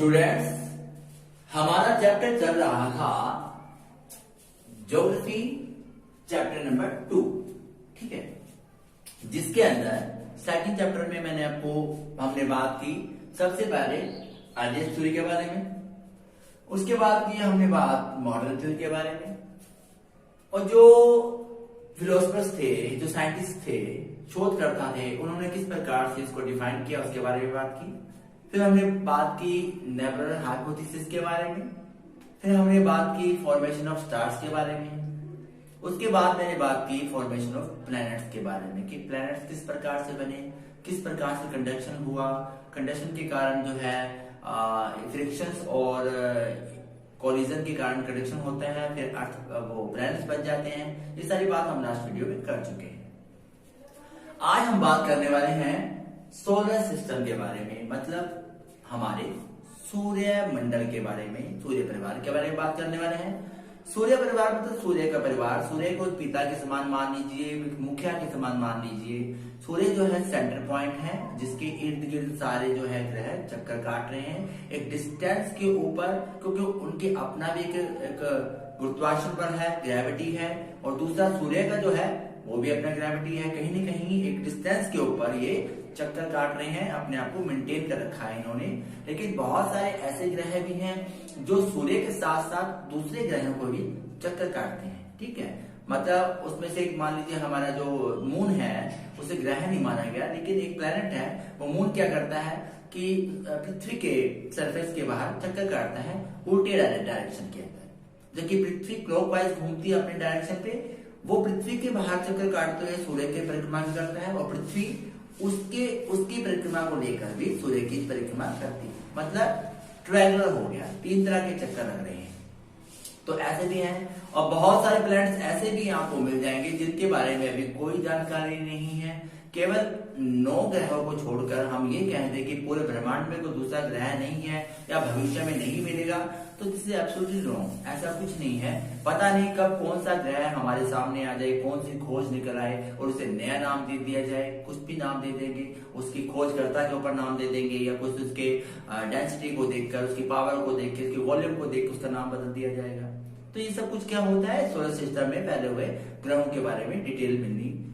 Students, हमारा chapter चल रहा था ज्योग्राफी चैप्टर नंबर 2, ठीक है, जिसके अंदर सेकंड चैप्टर में हमने बात की सबसे पहले अर्लिएस्ट थ्योरी के बारे में, उसके बाद की हमने बात मॉडर्न थ्योरी के बारे में, और जो फिलोसफर्स थे, जो साइंटिस्ट थे, शोधकर्ता थे, उन्होंने किस प्रकार से इसको डिफाइन किया उसके बारे में बात की। फिर हमने बात की नेबुलर हाइपोथेसिस के बारे में, फिर हमने बात की फॉर्मेशन ऑफ स्टार्स के बारे में, उसके बाद मैंने बात की फॉर्मेशन ऑफ प्लैनेट्स के बारे में कि प्लैनेट्स किस प्रकार से बने, किस प्रकार से कंडक्शन हुआ, कंडक्शन के कारण जो है फ्रिक्शंस और कोलिजन के कारण कंडक्शन होता है, फिर वो प्लैनेट्स बन जाते हैं। ये सारी बात हम लास्ट वीडियो में कर चुके हैं। आज हम बात करने वाले हैं सोलर सिस्टम के बारे में, मतलब हमारे सूर्य मंडल के बारे में, सूर्य परिवार के बारे में बात करने वाले हैं। सूर्य परिवार मतलब सूर्य का परिवार, सूर्य को पिता के समान मान लीजिए, मुखिया के समान मान लीजिए। सूर्य जो है सेंटर पॉइंट है, जिसके इर्द गिर्द सारे जो है ग्रह चक्कर काट रहे हैं एक डिस्टेंस के ऊपर, क्योंकि उनके अपना भी एक गुरुत्वाकर्षण बल है, ग्रेविटी है, और दूसरा सूर्य का जो है वो भी अपना ग्रेविटी है। कहीं न कहीं एक डिस्टेंस के ऊपर ये चक्कर काट रहे हैं, अपने आप को मेंटेन कर रखा है इन्होंने। लेकिन बहुत सारे ऐसे ग्रह भी हैं जो सूर्य के साथ साथ दूसरे ग्रहों को भी चक्कर काटते हैं, ठीक है। मतलब उसमें से एक मान लीजिए हमारा जो मून है उसे ग्रह नहीं माना गया, लेकिन एक प्लैनेट है, वो मून क्या करता है कि पृथ्वी के सरफेस के बाहर चक्कर काटता है उल्टे डायरेक्शन के अंदर। जबकि पृथ्वी क्लॉकवाइज घूमती है अपने डायरेक्शन पे, वो पृथ्वी के बाहर चक्कर काटते हुए सूर्य की परिक्रमा करता है, और पृथ्वी उसकी परिक्रमा को लेकर भी सूर्य की परिक्रमा करती है। मतलब ट्रायंगुलर हो गया, 3 तरह के चक्कर लग रहे हैं। तो ऐसे भी हैं, और बहुत सारे प्लैनेट्स ऐसे भी आपको मिल जाएंगे जिनके बारे में अभी कोई जानकारी नहीं है। केवल 9 ग्रहों को छोड़कर हम ये कह दें कि पूरे ब्रह्मांड में कोई दूसरा ग्रह नहीं है या भविष्य में नहीं मिलेगा, तो दिस इज एब्सोल्युटली रॉन्ग। ऐसा कुछ नहीं है। पता नहीं कब कौन सा ग्रह हमारे सामने आ जाए, कौन सी खोज निकल आए और उसे नया नाम दे दिया जाए। कुछ भी नाम दे देंगे, उसकी खोजकर्ता के ऊपर नाम दे देंगे, या कुछ उसके डेंसिटी को देखकर, उसकी पावर को देख के, उसकी वॉल्यूम को देख के उसका नाम बदल दिया जाएगा। तो ये सब कुछ क्या होता है, सोलर सिस्टम में फैले हुए ग्रहों के बारे में डिटेल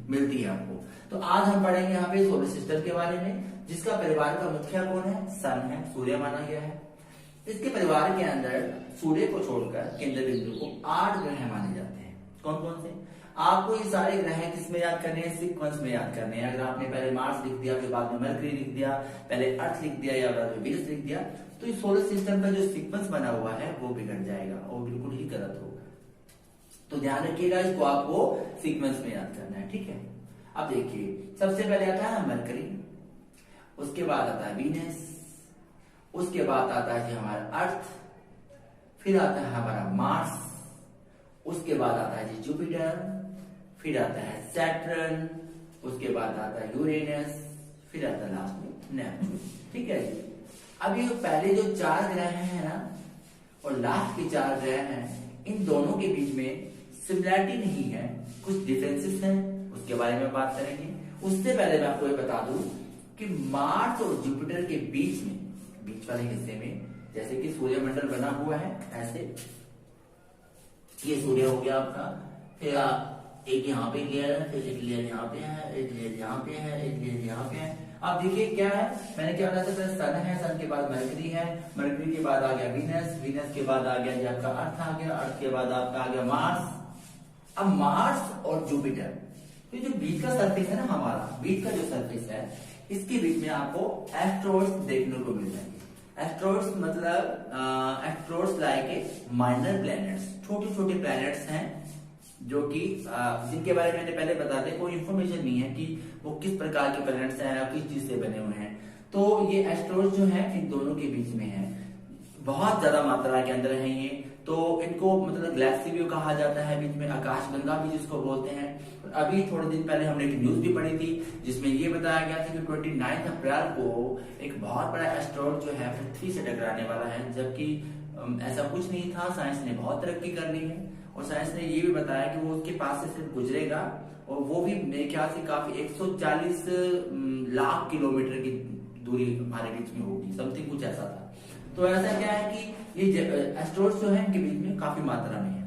मिलती है आपको। तो आज हम पढ़ेंगे यहाँ पे सोलर सिस्टम के बारे में, जिसका परिवार का मुखिया कौन है, सन है, सूर्य माना गया है। इसके परिवार के अंदर सूर्य को छोड़कर केंद्र बिंदु को 8 ग्रह माने जाते हैं। कौन कौन से? आपको ये सारे ग्रह किसमें याद करने हैं, सीक्वेंस में याद करने हैं। अगर आपने पहले मार्स लिख दिया, फिर बाद में मरकरी लिख दिया, पहले अर्थ लिख दिया या बाद में वीनस लिख दिया, तो ये सोलर सिस्टम का जो सीक्वेंस बना हुआ है वो बिगड़ जाएगा और बिल्कुल ही गलत होगा। तो ध्यान रखिएगा, इसको आपको सीक्वेंस में याद करना है, ठीक है। अब देखिए, सबसे पहले आता है मरकरी, उसके बाद आता है वीनस, उसके बाद आता है हमारा अर्थ, फिर आता है हमारा मार्स, उसके बाद आता है जुपिटर, फिर आता है सैटर्न, उसके बाद आता है यूरेनस, फिर आता है लास्ट में नेपच्यून, ठीक है जी। अब ये पहले जो 4 ग्रह हैं ना, और लास्ट के 4 ग्रह हैं, इन दोनों के बीच में सिमिलैरिटी नहीं है, कुछ डिफरेंसेस हैं, उसके बारे में बात करेंगे। उससे पहले मैं आपको ये बता दूं कि मार्स और जुपिटर के बीच वाले हिस्से में, जैसे कि सूर्यमंडल बना हुआ है ऐसे, ये सूर्य हो गया आपका, फिर एक यहाँ पे लेयर है, फिर एक लेयर यहाँ पे है, एक लेयर यहाँ पे है, एक लेयर यहाँ पे है। आप देखिए क्या है, मैंने क्या बताया था, सन है, सन के बाद मरकरी है, मरकरी के बाद आ गया वीनस, वीनस के बाद आ गया आपका अर्थ आ गया, अर्थ के बाद आपका आ गया मार्स। अब मार्स और जुपिटर, तो जो बीच का सरफेस है ना, हमारा बीच का जो सरफेस है, इसके बीच में आपको एस्ट्रॉइड्स देखने को मिल जाएंगे। एस्ट्रॉइड्स मतलब asteroids like a minor planets, छोटे छोटे प्लैनेट्स हैं जो कि जिनके बारे में मैंने पहले बता दें, कोई इंफॉर्मेशन नहीं है कि वो किस प्रकार के प्लैनेट्स हैं, किस चीज से बने हुए हैं। तो ये एस्ट्रॉइड्स जो हैं इन दोनों के बीच में है, बहुत ज्यादा मात्रा के अंदर है ये। तो इनको मतलब गैलेक्सी भी कहा जाता है, बीच में आकाशगंगा भी जिसको बोलते हैं। अभी थोड़े दिन पहले हमने एक न्यूज भी पढ़ी थी जिसमें ये बताया गया था कि 29 अप्रैल को एक बहुत बड़ा एस्ट्रॉइड जो है पृथ्वी से टकराने वाला है, जबकि ऐसा कुछ नहीं था। साइंस ने बहुत तरक्की कर ली है, और साइंस ने ये भी बताया कि वो उसके पास से सिर्फ गुजरेगा, और वो भी मेरे ख्याल से काफी 140 लाख किलोमीटर की दूरी हमारे बीच में होगी, समथिंग कुछ ऐसा था। तो ऐसा क्या है कि ये एस्ट्रॉइड्स जो है इनके बीच में काफी मात्रा में है।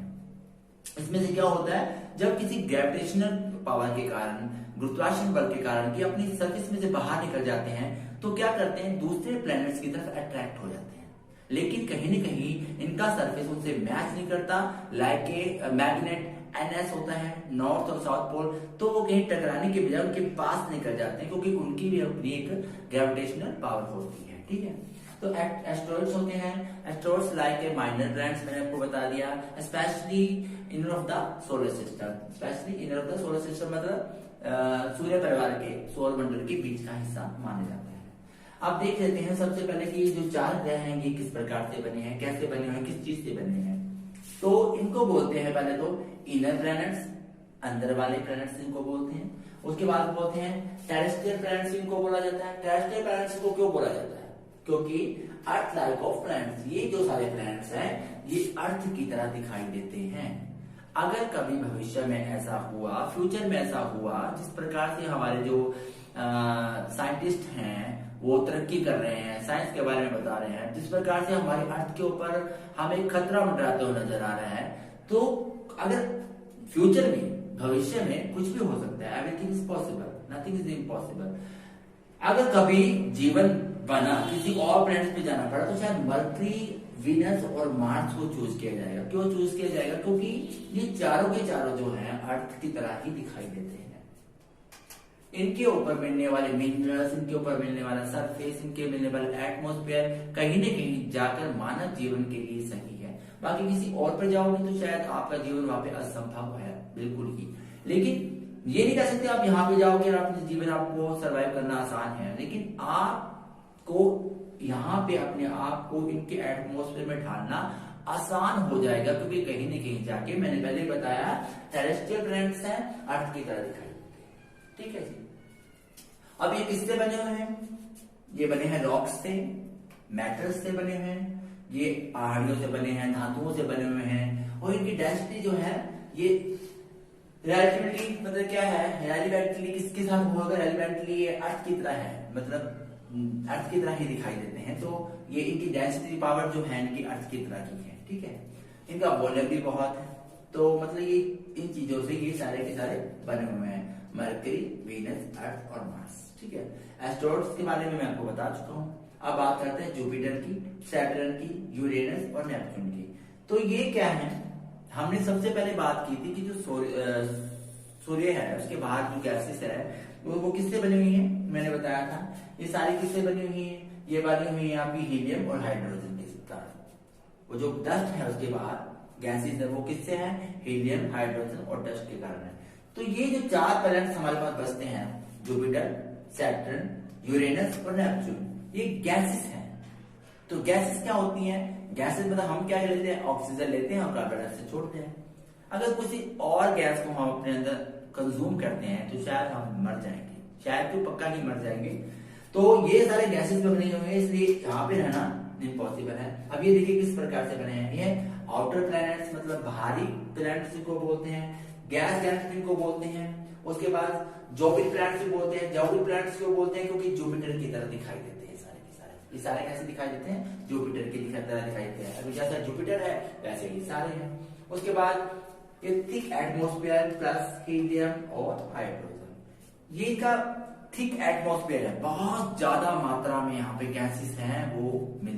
इसमें से क्या होता है, जब किसी ग्रेविटेशनल पावर के कारण, गुरुत्वाकर्षण बल के कारण कि अपनी सरफेस में से बाहर निकल जाते हैं, तो क्या करते हैं, दूसरे प्लैनेट्स की तरफ अट्रैक्ट हो जाते हैं, लेकिन कहीं न कहीं इनका सरफेस उनसे मैच नहीं करता। लाइक ए मैग्नेट NS होता है, नॉर्थ और साउथ पोल, तो वो कहीं टकराने के बजाय उनके पास निकल जाते हैं, क्योंकि उनकी भी अपनी एक ग्रेविटेशनल पावर होती है। ठीक है, तो एस्ट्रॉइड्स होते हैं, asteroids like a minor planets, मैंने आपको बता दिया, specially inner of the solar system. Specially inner of the solar system मतलब सूर्य परिवार के, सौर मंडल के बीच का हिस्सा माने जाता है। अब देख लेते हैं सबसे पहले कि जो 4 ग्रह हैं ये किस प्रकार से बने हैं, कैसे बने हुए हैं, किस चीज से बने हैं। तो इनको बोलते हैं पहले तो इनर प्लैनेट्स, अंदर वाले प्लैनेट्स इनको बोलते हैं। उसके बाद बोलते हैं टेरेस्ट्रियल प्लैनेट्स, इनको बोला जाता है। टेरेस्ट्रियल प्लैनेट्स को क्यों बोला जाता है, क्योंकि अर्थ लाइक ऑफ प्लैनेट्स, ये जो सारे प्लैनेट्स हैं ये अर्थ की तरह दिखाई देते हैं। अगर कभी भविष्य में ऐसा हुआ, फ्यूचर में ऐसा हुआ, जिस प्रकार से हमारे जो साइंटिस्ट हैं वो तरक्की कर रहे हैं, साइंस के बारे में बता रहे हैं, जिस प्रकार से हमारे अर्थ के ऊपर हमें खतरा मंडराते हुए नजर आ रहा है, तो अगर फ्यूचर में, भविष्य में कुछ भी हो सकता है, everything is possible, nothing is impossible. अगर कभी जीवन बना, किसी और प्लैनेट पे जाना पड़ा, तो शायद मरकरी, वीनस और मार्स को चूज किया जाएगा। क्यों चूज किया जाएगा, क्योंकि ये चारों के चारों जो हैं अर्थ की तरह ही दिखाई देते हैं। इनके ऊपर मिलने वाले मिनरल्स, इनके ऊपर मिलने वाला सरफेस, इनके मिलने वाला एटमॉस्फेयर कहीं न कहीं जाकर मानव जीवन के लिए सही है। बाकी किसी और पर जाओगे तो शायद आपका जीवन वहां पे असंभव है, बिल्कुल ही। लेकिन ये नहीं कह सकते आप यहाँ पे जाओगे और अपने जीवन आपको सर्वाइव करना आसान है, लेकिन आपको यहाँ पे अपने आप को इनके एटमॉस्फेयर में ढालना आसान हो जाएगा, क्योंकि कहीं न कहीं जाके, मैंने पहले बताया, टेरेस्ट्रियल प्लैनेट्स हैं, अर्थ की तरह दिखाई देते हैं। ठीक है जी। अब ये किससे बने हुए हैं, ये बने हैं रॉक्स से, मेटल्स से बने हुए हैं, ये पहाड़ियों से बने हैं, धातुओं से बने हुए हैं, और इनकी डेंसिटी जो है ये रिलेटिवली, मतलब क्या है, रिलेटिवली किसके साथ होगा, रिलेटिवली ये अर्थ की तरह है, मतलब अर्थ की तरह ही दिखाई देते हैं। तो ये इनकी डेंसिटी पावर जो है इनकी अर्थ की तरह की है। ठीक है, इनका वॉल्यूम भी बहुत है, तो मतलब ये इन चीजों से ये सारे के सारे बने हुए हैं, मरकरी, वीनस, अर्थ और मार्स। ठीक है, एस्ट्रॉइड्स के बारे में मैं आपको बता चुका हूं। अब बात करते हैं जुपिटर की, सैटर्न की, यूरेनस और नेपच्यून की। तो ये क्या है, हमने सबसे पहले बात की थी कि जो सूर्य है उसके बाहर जो गैसेस है वो किससे बनी हुई है, मैंने बताया था। ये सारी किससे बनी हुई है, ये बनी हुई है आपकी हीलियम और हाइड्रोजन के कारण। वो जो डस्ट है उसके बाहर गैसेस है वो किससे है, हीलियम, हाइड्रोजन और डस्ट के कारण है। तो ये जो 4 प्लैनेट्स हमारे पास बचते हैं, जुपिटर, सैटर्न, यूरेनस और नेपच्यून, ये गैसेस हैं। तो गैसेस क्या होती हैं, गैसेस मतलब हम क्या लेते हैं, ऑक्सीजन लेते हैं और कार्बन डाइऑक्साइड छोड़ते हैं। अगर किसी और गैस को हम अपने अंदर कंज्यूम करते हैं तो शायद हम मर जाएंगे, शायद तो पक्का नहीं मर जाएंगे। तो ये सारे गैसेस बने हुए हैं, इसलिए यहाँ पे रहना इम्पॉसिबल है। अब ये देखिए किस प्रकार से बने हैं, ये आउटर प्लैनेट्स मतलब बाहरी प्लैनेट्स को बोलते हैं, गैस प्लैनेट्स इनको बोलते हैं। उसके बाद जॉबिट प्लैनेट्स को बोलते हैं, जॉबिट प्लैनेट्स को बोलते हैं क्योंकि जुपिटर की तरह दिखाई देते हैं सारे के सारे। ये सारे कैसे दिखाई देते हैं, जुपिटर की तरह दिखाई देते हैं। अभी जैसा जुपिटर है वैसे ही सारे हैं। उसके बाद ये थिक एटमॉस्फेयर प्लस हीलियम और हाइड्रोजन, ये का थिक एटमॉस्फेयर है, बहुत ज्यादा मात्रा में यहाँ पे गैसेस हैं वो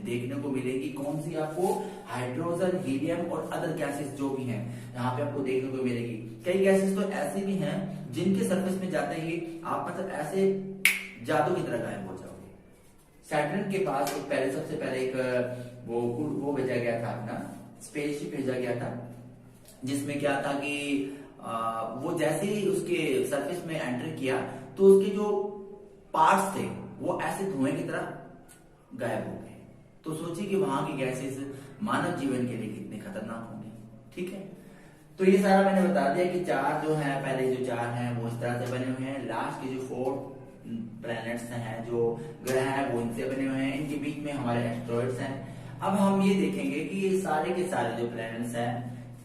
देखने को मिलेगी। कौन सी आपको, हाइड्रोजन, हीलियम और अदर गैसेस जो भी हैं यहाँ पे आपको देखने को मिलेगी। कई गैसेस तो ऐसे भी हैं जिनके सरफेस में जाते ही आप मतलब ऐसे जादू की तरह गायब हो जाओगे। सैटर्न के पास पहले सबसे पहले एक वो भेजा गया था, अपना स्पेसशिप भेजा गया था, जिसमें क्या था कि वो जैसे ही उसके सरफेस में एंटर किया तो उसके जो पार्ट्स थे वो ऐसे धुएं की तरह गायब हो गए। तो सोचिए कि वहां की गैसेस मानव जीवन के लिए कितने खतरनाक होंगे। ठीक है, तो ये सारा मैंने बता दिया कि 4 जो है, पहले जो 4 हैं वो इस तरह से बने हुए हैं। लास्ट के जो 4 प्लैनेट्स हैं, जो ग्रह हैं, वो इनसे बने हुए हैं। इनके बीच में हमारे एस्ट्रॉइड्स हैं। अब हम ये देखेंगे कि ये सारे के सारे जो प्लैनेट्स हैं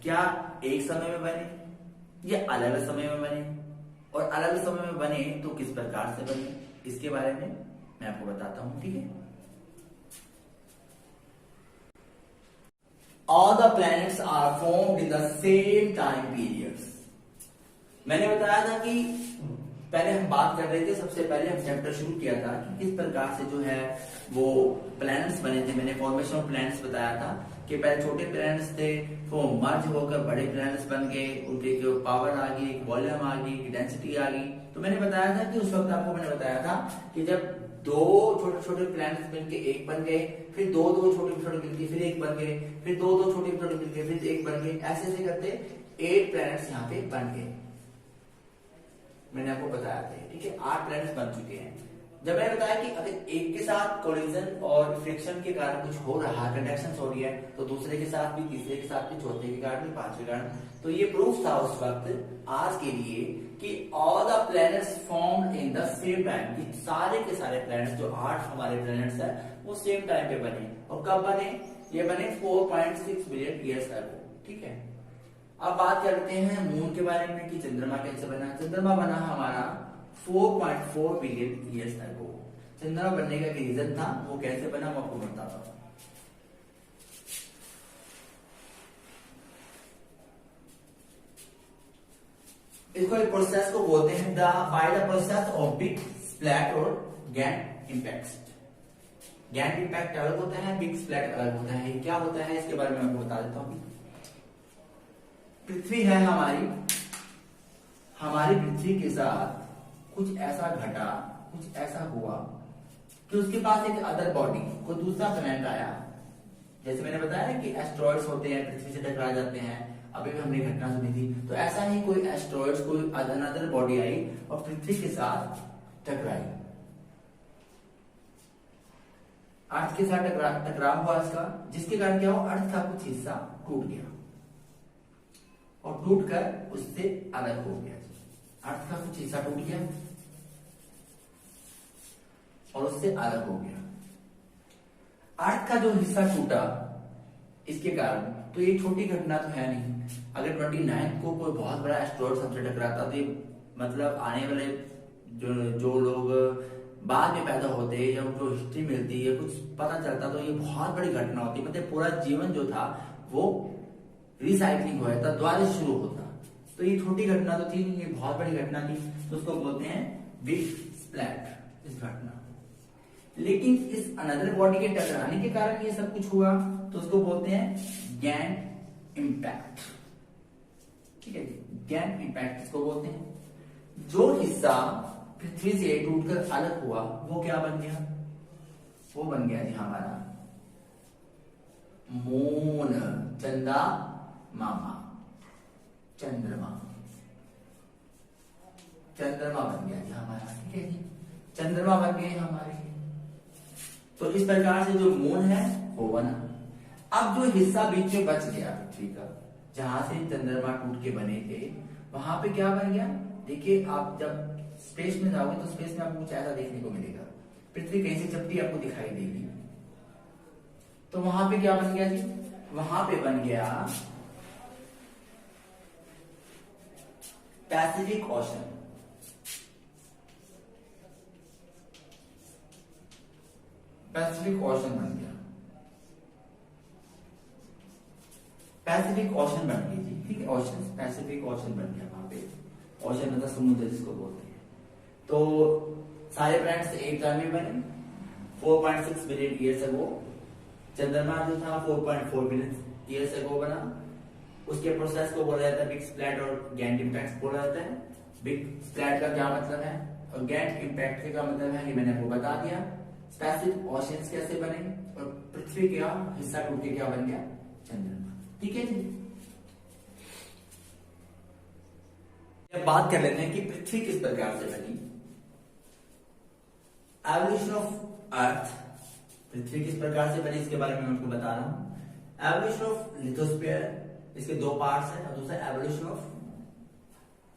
क्या एक समय में बने या अलग अलग समय में बने, और अलग अलग समय में बने तो किस प्रकार से बने, इसके बारे में मैं आपको बताता हूं। ठीक है, all the planets are formed in the same time periods. मैंने बताया था कि पहले हम बात कर रहे थे, सबसे पहले हम चैप्टर शुरू किया था कि किस प्रकार से जो है वो प्लैनेट्स बने थे। मैंने फॉर्मेशन ऑफ प्लैनेट्स बताया था कि पहले छोटे प्लैनेट्स थे, वो मर्ज होकर बड़े प्लैनेट्स बन गए, उनकी जो पावर आ गई, वॉल्यूम आ गई, डेंसिटी आ गई। तो मैंने बताया था कि उस वक्त आपको मैंने बताया था कि जब दो छोटे छोटे प्लैनेट्स मिलके एक बन गए, फिर दो दो छोटे छोटे मिलके फिर एक बन गए, फिर दो दो छोटे छोटे मिलके फिर एक बन गए, ऐसे ऐसे करते 8 प्लैनेट्स यहाँ पे बन गए। मैंने आपको बताया था, ठीक है, 8 प्लैनेट्स बन चुके हैं। जब मैंने बताया कि अगर एक के साथ कोलिजन और फ्रिक्शन के कारण कुछ हो रहा है, कंडक्शन हो रही है, तो दूसरे के साथ भी, तीसरे के साथ भी, चौथे के कारण भी, पांचवें के कारण, तो ये प्रूफ था उस वक्त आज के लिए कि all the planets formed in the same time, कि सारे के सारे प्लैनेट्स जो 8 हमारे प्लैनेट्स है वो सेम टाइम पे बने। और कब बने? ये बने 4.6 बिलियन ईयर्स अगो, ठीक है। अब बात करते हैं मून के बारे में कि चंद्रमा कैसे बना। चंद्रमा बना हमारा 4.4 बिलियन ईयर्स अगो। चंद्रमा बनने का रीजन था, वो कैसे बना मैं आपको बताता हूं। इसको एक प्रोसेस को बोलते हैं by the process of big splat और गैंट इम्पैक्ट। गैंट इम्पैक्ट अलग होता है, बिग स्प्लैट अलग होता है। क्या होता है इसके बारे में मैं आपको बता देता हूं। पृथ्वी है हमारी पृथ्वी के साथ कुछ ऐसा घटा, कुछ ऐसा हुआ कि उसके पास एक अदर बॉडी, कोई दूसरा प्लैनेट आया। जैसे मैंने बताया कि एस्ट्रॉइड्स होते हैं, पृथ्वी से टकरा जाते हैं, अभी भी हमने घटना सुनी थी। तो ऐसा ही कोई एस्ट्रॉइड्स, कोई अदर बॉडी आई और पृथ्वी के साथ टकराई, अर्थ के साथ टकराव हुआ इसका, जिसके कारण क्या हुआ, अर्थ का कुछ हिस्सा टूट गया और टूटकर उससे अलग हो गया। अर्थ का कुछ हिस्सा टूट गया और उससे अलग हो गया। अर्थ का जो हिस्सा टूटा इसके कारण, तो ये छोटी घटना तो है नहीं। अगर 29 को कोई बहुत बड़ा एस्ट्रॉइड हमसे टकराता तो ये मतलब आने वाले जो लोग बाद में पैदा होते हैं या जो हिस्ट्री मिलती है, कुछ पता चलता, तो ये बहुत बड़ी घटना होती। मतलब पूरा जीवन जो था वो रिसाइकलिंग हो जाता, दोबारा शुरू होता। तो ये छोटी घटना तो थी नहीं, ये बहुत बड़ी घटना थी, तो उसको बोलते हैं बिग स्प्लैट, इस घटना। लेकिन इस अनदर बॉडी के टकराने के कारण ये सब कुछ हुआ, तो उसको बोलते हैं गैंट इम्पैक्ट, ठीक है। गैंट इम्पैक्ट इसको बोलते हैं। जो हिस्सा पृथ्वी से टूटकर अलग हुआ वो क्या बन गया? वो बन गया जी हमारा मून, चंदा मामा, चंद्रमा। चंद्रमा बन गया जी हमारा, ठीक है जी, चंद्रमा बन गए हमारे। तो इस प्रकार से जो मून है वो बना। अब जो हिस्सा बीच में बच गया पृथ्वी का, जहां से चंद्रमा टूट के बने थे, वहां पे क्या बन गया? देखिए, आप जब स्पेस में जाओगे तो स्पेस में आपको कुछ ऐसा देखने को मिलेगा। पृथ्वी कहीं से चपटी आपको दिखाई देगी, तो वहां पे क्या बन गया जी? वहां पे बन गया पैसिफिक ओशन। पैसिफिक ओशन बन गया, पैसिफिक ओशन बन गई जी, ठीक है। ओशन, पैसिफिक ओशन बन गया। वहां पे ओशन मतलब समुद्र जिसको बोलते हैं। तो सारे प्लैनेट्स एक टाइम में बने 4.6 बिलियन ईयर्स अगो। चंद्रमा जो था 4.4 बिलियन ईयर्स अगो बना। उसके प्रोसेस को बोला जाता है बिग स्प्लैट और गैंट इम्पैक्ट बोला जाता है। बिग स्प्लैट का क्या मतलब है और गैंट इम्पैक्ट का मतलब है, ये मैंने आपको बता दिया। पैसिफिक ओशंस कैसे बने और पृथ्वी का हिस्सा टूट के क्या बन गया? चंद्रमा, ठीक है जी। अब बात कर लेते हैं कि पृथ्वी किस प्रकार से बनी। एवोल्यूशन ऑफ अर्थ, पृथ्वी किस प्रकार से बनी इसके बारे में मैं आपको बता रहा हूं। एवोल्यूशन ऑफ लिथोस्फीयर, इसके दो पार्ट्स हैं, और दूसरा evolution of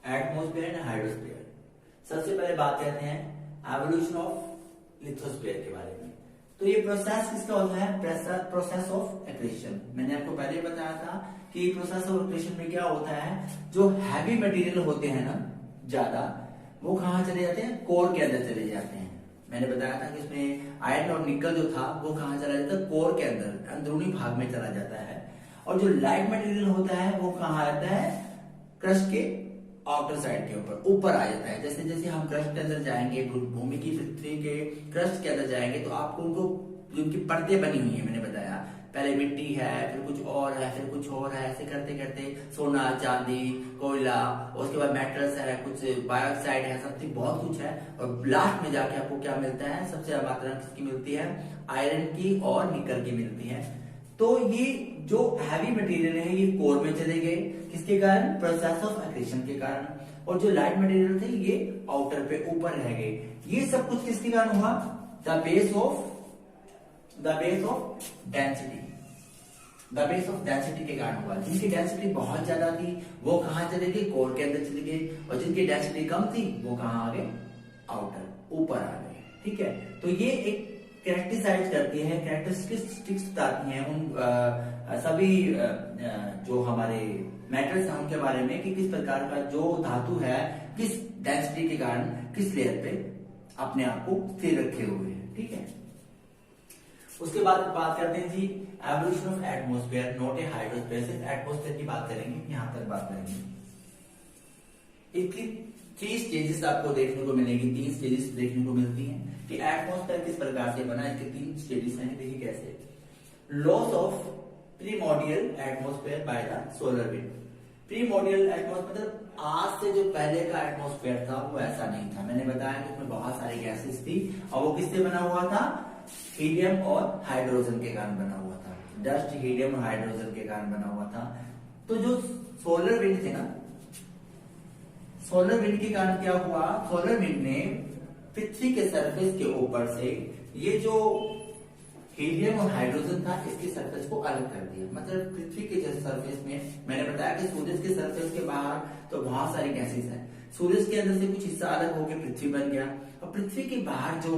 atmosphere and hydrosphere. सबसे पहले बात करते हैं एवोल्यूशन ऑफ लिथोस्फीयर के बारे में। तो ये प्रोसेस किसका होता है? Process of accretion. मैंने आपको पहले बताया था कि प्रोसेस ऑफ एक्रेशन में क्या होता है, जो हैवी मटेरियल होते हैं ना ज्यादा, वो कहां चले जाते हैं? कोर के अंदर चले जाते हैं। मैंने बताया था कि इसमें आयरन और निकल जो था वो कहां चला जाता है? कोर के अंदर, अंदरूनी भाग में चला जाता है। और जो लाइट मटेरियल होता है वो कहाँ आता है, क्रस्ट के आउटर साइड के ऊपर आ जाता है। जैसे जैसे हम क्रस्ट के अंदर जाएंगे, भूमि की पृथ्वी के क्रस्ट के अंदर जाएंगे, तो आपको उनको जिनकी परतें बनी हुई है, मैंने बताया पहले मिट्टी है, फिर कुछ और है, फिर कुछ और है, ऐसे करते करते सोना, चांदी, कोयला, उसके बाद मेटल्स है, कुछ बायोक्साइड है, समथिंग बहुत कुछ है। और लास्ट में जाके आपको क्या मिलता है, सबसे ज्यादा मात्रा किसकी मिलती है, आयरन की और निकल की मिलती है। तो ये जो हैवी मटेरियल है ये कोर में चले गए, किसके कारण, प्रोसेस ऑफ एक्रेशन के कारण। और जो लाइट मटेरियल थे ये आउटर पे ऊपर रह गए। ये सब कुछ किसके कारण हुआ, the base of density, the base of density के कारण हुआ। जिनकी डेंसिटी बहुत ज्यादा थी वो कहां चले गए, कोर के अंदर चले गए, और जिनकी डेंसिटी कम थी वो कहां आ गए, आउटर, ऊपर आ गए। ठीक है, तो ये एक कैरेक्टराइज करती है, कैरेक्टरिस्टिक्स बताती हैं उन सभी जो हमारे मेटल्स हैं उनके बारे में, कि किस प्रकार का जो धातु है किस डेंसिटी के कारण किस लेयर पे अपने आप को स्थिर रखे हुए हैं। ठीक है, उसके बाद बात करते हैं जी evolution of atmosphere, not a hydrosphere. सिर्फ एटमॉस्फेयर की बात करेंगे, यहां तक बात करेंगे। इसकी 3 स्टेजेस आपको देखने को मिलेगी, 3 स्टेजेस देखने को मिलती हैं कि एटमॉस्फेयर किस प्रकार से बना। इसके 3 स्टेजेस हैं, देखिए कैसे। Loss of primordial atmosphere by the solar wind. Primordial atmosphere मतलब आज से जो पहले का एटमॉस्फेयर था वो ऐसा नहीं था। मैंने बताया कि उसमें बहुत सारी गैसेस थी और वो किससे बना हुआ था, हीलियम और हाइड्रोजन के कारण बना हुआ था। डस्ट, हीलियम और हाइड्रोजन के कारण बना हुआ था। तो जो सोलर विंड थे ना, सोलर विंड के कारण क्या हुआ, सोलर विंड ने पृथ्वी के सरफेस के ऊपर से ये जो हीलियम और हाइड्रोजन था इसकी सरफेस को अलग कर दिया। मतलब पृथ्वी के सरफेस में, मैंने बताया कि सूरज के सरफेस के बाहर तो बहुत सारी गैसेस हैं, सूरज के अंदर से कुछ हिस्सा अलग होकर पृथ्वी बन गया, और पृथ्वी के बाहर जो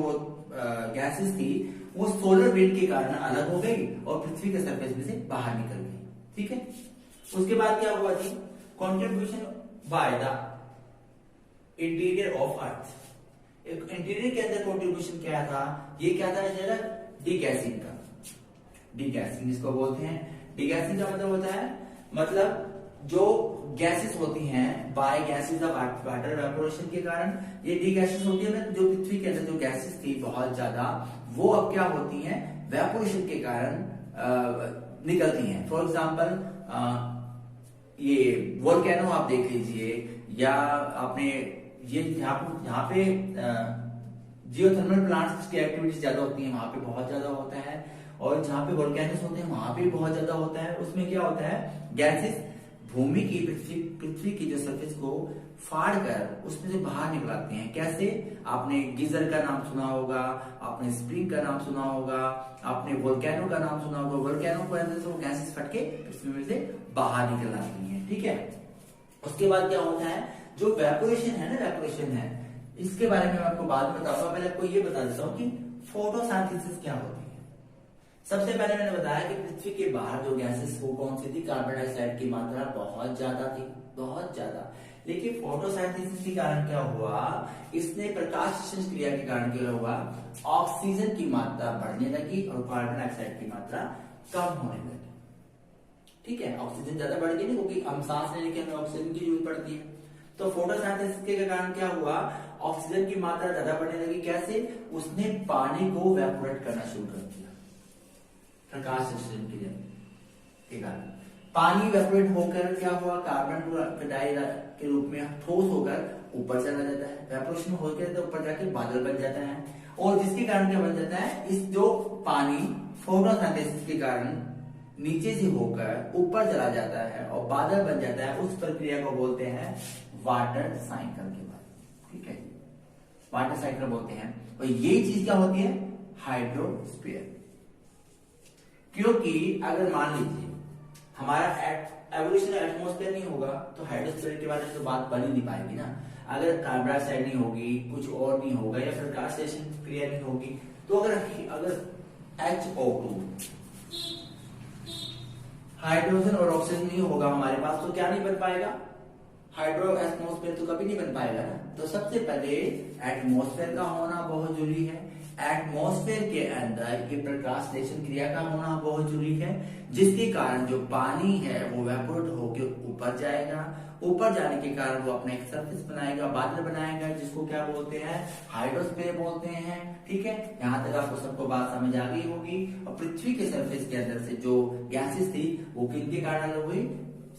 गैसेस थी वो सोलर विंड के कारण अलग हो गई और पृथ्वी के सरफेस में से बाहर निकल गई। ठीक है, उसके बाद क्या हुआ जी, contribution by the interior of earth. Interior के अंदर कंट्रीब्यूशन क्या था, ये क्या था, डीगैसिंग का। डीगैसिंग इसको बोलते हैं। डीगैसिंग का मतलब होता है, मतलब जो गैसेस होती हैं by gases of water evaporation के कारण ये डीगैसेस होती है ना, जो पृथ्वी के अंदर जो गैसेस थी बहुत ज्यादा, वो अब क्या होती हैं, वेपोरेशन के कारण निकलती हैं। फॉर एग्जांपल ये वोल्केनो आप देख लीजिए, या आपने ये यहाँ पे जियोथर्मल प्लांट्स की एक्टिविटीज ज्यादा होती है, वहां पे बहुत ज्यादा होता है, और जहाँ पे वोल्केनोस होते हैं वहां पे बहुत ज्यादा होता है। उसमें क्या होता है, गैसेस भूमि की पृथ्वी की जो सरफेस को फाड़ कर उसमें से बाहर निकलाते हैं। कैसे, आपने गीजर का नाम सुना होगा, आपने स्प्रिंग का नाम सुना होगा, आपने वोल्केनो का नाम सुना होगा। वोल्केनो के अंदर से वो गैसेस फट के पृथ्वी में से बाहर निकल आती हैं। ठीक है, उसके बाद क्या होता है, जो वेपोरेशन है ना, वेपोरेशन है, इसके बारे में मैं आपको बाद में बताऊंगा। पहले आपको ये बता देता हूँ कि फोटोसिंथेसिस क्या होती है। सबसे पहले मैंने बताया कि पृथ्वी के बाहर जो गैसेस वो कौन सी थी, कार्बन डाइऑक्साइड की मात्रा बहुत ज्यादा थी, बहुत ज्यादा। लेकिन फोटोसिंथेसिस के कारण क्या हुआ, इसने प्रकाश संश्लेषण क्रिया के कारण क्या हुआ, ऑक्सीजन की मात्रा बढ़ने लगी और कार्बन डाइऑक्साइड की मात्रा कम होने लगी। ठीक है, ऑक्सीजन ज्यादा बढ़ गई ना, क्योंकि हम सांस लेने के हमें ऑक्सीजन की जरूरत पड़ती है। तो फोटोसिंथेसिस के कारण क्या हुआ, ऑक्सीजन की मात्रा ज्यादा बढ़ने लगी। कैसे, उसने पानी को वेपोरेट करना शुरू कर दिया प्रकाश संश्लेषण के कारण। पानी वेपोरेट होकर क्या हुआ, कार्बन डाइऑक्साइड के रूप में ठोस होकर ऊपर चला जाता है। वेपोरेशन होकर तो ऊपर जाके बादल बन जाता है, और जिसके कारण क्या बन जाता है, इस जो पानी फोटोसिंथेसिस के कारण नीचे से होकर ऊपर चला जाता है और बादल बन जाता है। उस प्रक्रिया को बोलते हैं वाटर साइकिल के बाद। ठीक है, वाटर साइकिल बोलते हैं। और ये चीज क्या होती है, हाइड्रोस्फीयर। क्योंकि अगर मान लीजिए हमारा एवोल्यूशन एटमॉस्फेयर नहीं होगा तो हाइड्रोस्फीयर के बारे में तो बात बन ही नहीं पाएगी ना। अगर कार्बन डाइऑक्साइड नहीं होगी, कुछ और नहीं होगा, या फिर प्रकाश संश्लेषण क्रिया नहीं होगी, तो अगर HO2 हाइड्रोजन और ऑक्सीजन नहीं होगा हमारे पास, तो क्या नहीं बन पाएगा, हाइड्रो एटमॉस्फेयर तो कभी नहीं बन पाएगा ना। तो सबसे पहले एटमॉस्फेयर का होना बहुत जरूरी है। एटमॉस्फेयर के अंदर ये प्रकाश संश्लेषण क्रिया का होना बहुत जरूरी है, जिसके कारण जो पानी है वो वेपोरेट होकर ऊपर जाएगा। ऊपर जाने के कारण वो अपना एक सरफेस बनाएगा, बादल बनाएगा, जिसको क्या बोलते हैं, हाइड्रोस्फीयर बोलते हैं। ठीक है, यहाँ तक आपको सबको बात समझ आ गई होगी। और पृथ्वी के सरफेस के अंदर से जो गैसेस थी वो किनके कारण अलग हुई,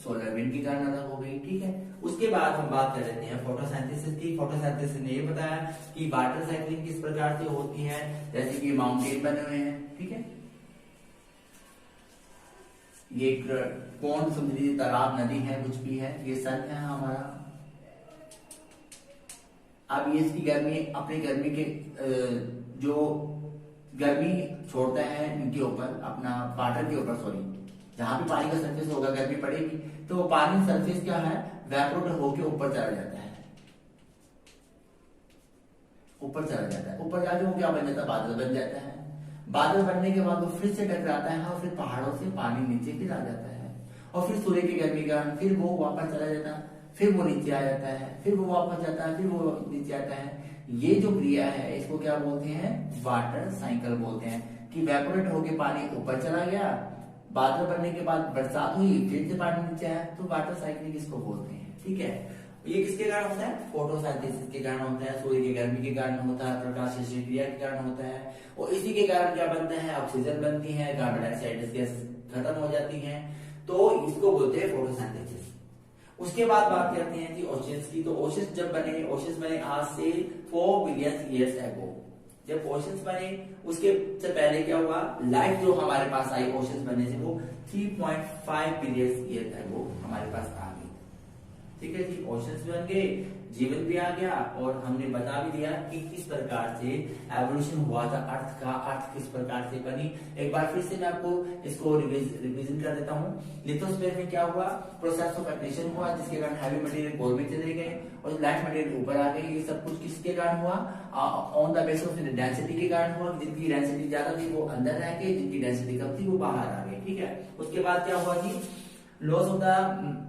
सोलर विंड के कारण अलग हो गई। ठीक है, उसके बाद हम बात कर लेते हैं फोटोसिंथेसिस की। फोटोसिंथेसिस ने ये बताया कि वाटर साइकिलिंग किस प्रकार से होती है, जैसे कि माउंटेन बने हुए हैं। ठीक है, ये कौन समुद्री तालाब नदी है कुछ भी है, ये सन है हमारा। अब ये इसकी गर्मी अपनी गर्मी के जो गर्मी छोड़ता है इनके ऊपर, अपना वाटर के ऊपर, सॉरी, जहां भी पानी का सरफेस होगा गर्मी पड़ेगी तो पानी सरफेस क्या है, वेपोरेट होके ऊपर चला जाता है, ऊपर चला जाता है। ऊपर जाके वो क्या बन जाता है, बादल बन जाता है। बादल बनने के बाद वो फिर से टकराता है और फिर पहाड़ों से पानी नीचे फिर आ जाता है, और फिर सूर्य की गर्मी के कारण फिर वो वापस चला जाता है, फिर वो नीचे आ जाता है, फिर वो वापस जाता है, फिर वो नीचे आता है। ये जो क्रिया है इसको क्या बोलते हैं, वाटर साइकिल बोलते हैं। कि वेपोरेट होके पानी ऊपर चला गया, बादल बनने के बाद बरसात हुई, फिर से पानी नीचे आया, तो वाटर साइकिलिंग इसको बोलते हैं। ठीक है, ये किसके कारण होता है, फोटोसिंथेसिस के कारण होता है, सूर्य की गर्मी के कारण होता है, प्रकाश संश्लेषण क्रिया के कारण होता है। और इसी के कारण क्या बनता है, ऑक्सीजन बनती है, कार्बन डाइऑक्साइड गैस खत्म हो जाती है, तो इसको बोलते हैं फोटोसिंथेसिस। उसके बाद बात करते हैं जी ओशंस की। तो ओशंस जब बने, ओशंस बने आज से 4 बिलियन ईयर्स एगो। जब ओशंस बने उसके से पहले क्या हुआ, लाइफ जो हमारे पास आई ओशंस बनने से वो 3.5 बिलियन ईयर एगो हमारे पास आ गई। ठीक है जी, ओशंस बन गए, जीवन भी आ गया, और हमने बता भी दिया कि किस प्रकार से एवोल्यूशन हुआ था अर्थ का, अर्थ किस प्रकार से बनी। एक बार फिर से मैं आपको इसको रिवीजन कर देता हूँ। लिथोस्फीयर में क्या हुआ, प्रोसेस ऑफ एक्रेशन हुआ, जिसके कारण हैवी मटेरियल कोर में चले गए और लाइट मटेरियल ऊपर आ गई। ये सब कुछ किसके कारण हुआ, on the basis of density के कारण हुआ। जिनकी डेंसिटी ज्यादा थी वो अंदर रह गए, जिनकी डेंसिटी कम थी वो बाहर आ गए। ठीक है, उसके बाद क्या हुआ जी, loss of the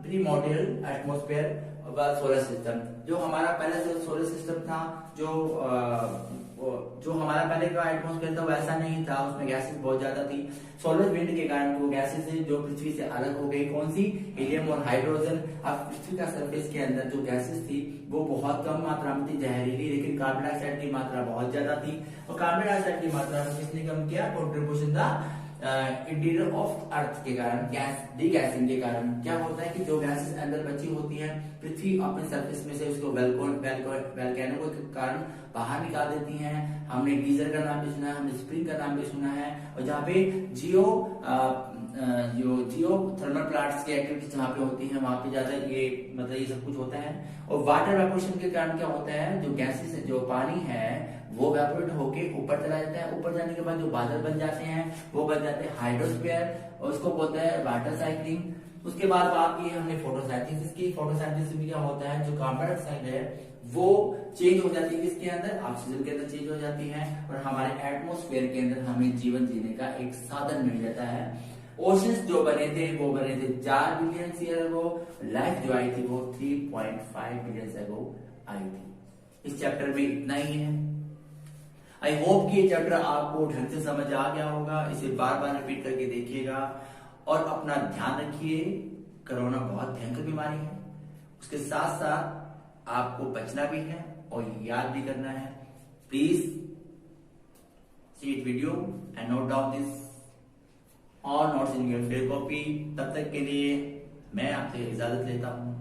primordial atmosphere solar system. जो हमारा पहले से सोलर सिस्टम था, जो हमारा पहले का एटमॉस्फेयर था वैसा नहीं था, उसमें गैसेस बहुत ज्यादा थी। सोलर विंड के कारण वो गैसेस जो पृथ्वी से अलग हो गई, कौन सी, हीलियम और हाइड्रोजन। अब पृथ्वी का सरफेस के अंदर जो गैसेस थी वो बहुत कम मात्रा में थी, जहरीली, लेकिन कार्बन डाइऑक्साइड की मात्रा बहुत ज्यादा थी। और कार्बन डाइऑक्साइड की मात्रा में किसने कम किया, कंट्रीब्यूशन था इंटीरियर ऑफ अर्थ के कारण, गैस डीगैसिंग के कारण। क्या होता है कि जो गैसेस अंदर बची होती है पृथ्वी अपने सरफेस में से उसको वोल्केनो के कारण बाहर निकाल देती हैं। हमने गीजर का नाम भी सुना है, हमने स्प्रिंग का नाम भी सुना है, और जहाँ पे जियो थर्मल प्लांट्स की एक्टिविटी जहाँ पे होती है वहां पे ज्यादा ये मतलब ये सब कुछ होता है। और वाटर वेपोरेशन के कारण क्या होता है, जो गैसेस जो पानी है वो वेपोरेट होके ऊपर चला जाता है। ऊपर जाने के बाद जो बादल बन जाते हैं वो बन जाते हैं हाइड्रोस्फीयर, और उसको बोलते हैं वाटर साइकिलिंग। उसके बाद बात की हमने फोटोसिंथेसिस की। फोटोसिंथेसिस में क्या होता है, जो कार्बन डाइऑक्साइड है वो चेंज हो जाती है, किसके अंदर, ऑक्सीजन के अंदर चेंज हो जाती है, और हमारे एटमॉस्फेयर के अंदर हमें जीवन जीने का एक साधन मिल जाता है। ओशंस जो बने थे वो बने थे 4 बिलियन ईयर अगो। लाइफ जो आई थी वो 3.5 बिलियन अगो आई थी। इस चैप्टर में इतना ही है। आई होप कि ये चैप्टर आपको ढंग से समझ आ गया होगा। इसे बार बार रिपीट करके देखिएगा और अपना ध्यान रखिए। कोरोना बहुत भयंकर बीमारी है, उसके साथ साथ आपको बचना भी है और याद भी करना है। Please see it video and note down this और नोट्स इन योर कॉपी। तब तक के लिए मैं आपसे इजाजत लेता हूं।